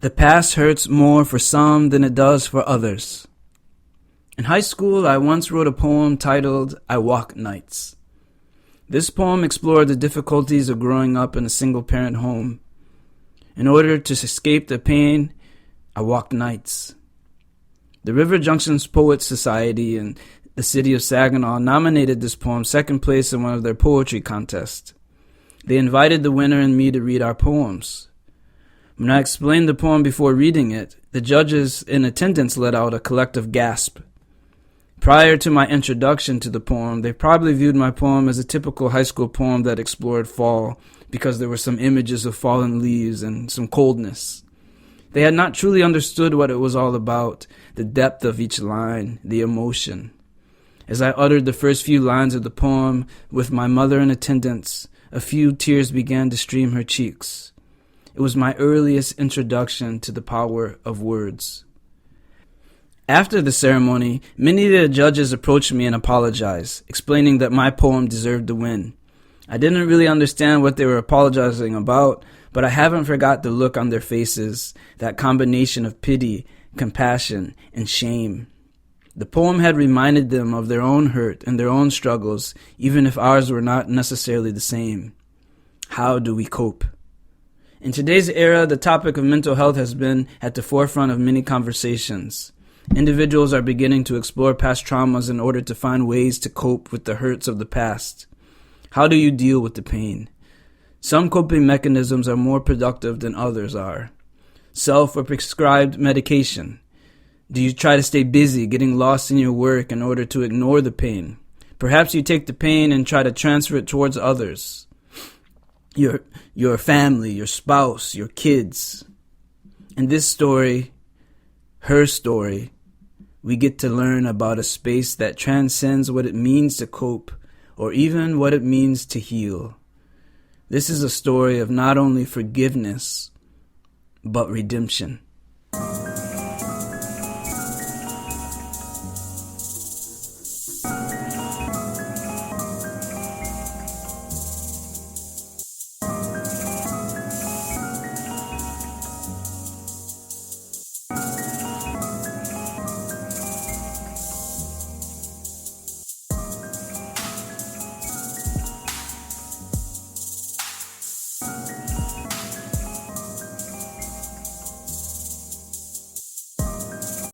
The past hurts more for some than it does for others. In high school, I once wrote a poem titled, "I Walk Nights." This poem explored the difficulties of growing up in a single-parent home. In order to escape the pain, I walked nights. The River Junctions Poets Society in the city of Saginaw nominated this poem second place in one of their poetry contests. They invited the winner and me to read our poems. When I explained the poem before reading it, the judges in attendance let out a collective gasp. Prior to my introduction to the poem, they probably viewed my poem as a typical high school poem that explored fall because there were some images of fallen leaves and some coldness. They had not truly understood what it was all about, the depth of each line, the emotion. As I uttered the first few lines of the poem with my mother in attendance, a few tears began to stream her cheeks. It was my earliest introduction to the power of words. After the ceremony, many of the judges approached me and apologized, explaining that my poem deserved to win. I didn't really understand what they were apologizing about, but I haven't forgot the look on their faces, that combination of pity, compassion, and shame. The poem had reminded them of their own hurt and their own struggles, even if ours were not necessarily the same. How do we cope? In today's era, the topic of mental health has been at the forefront of many conversations. Individuals are beginning to explore past traumas in order to find ways to cope with the hurts of the past. How do you deal with the pain? Some coping mechanisms are more productive than others are. Self or prescribed medication. Do you try to stay busy, getting lost in your work in order to ignore the pain? Perhaps you take the pain and try to transfer it towards others. Your family, your spouse, your kids. In this story, her story, we get to learn about a space that transcends what it means to cope or even what it means to heal. This is a story of not only forgiveness, but redemption.